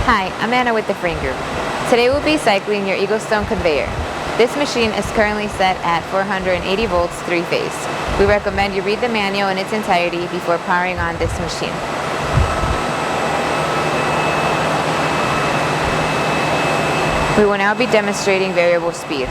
Hi, I'm Anna with the Frain Group. Today we'll be cycling your Eaglestone Conveyor. This machine is currently set at 480 volts 3-phase. We recommend you read the manual in its entirety before powering on this machine. We will now be demonstrating variable speed.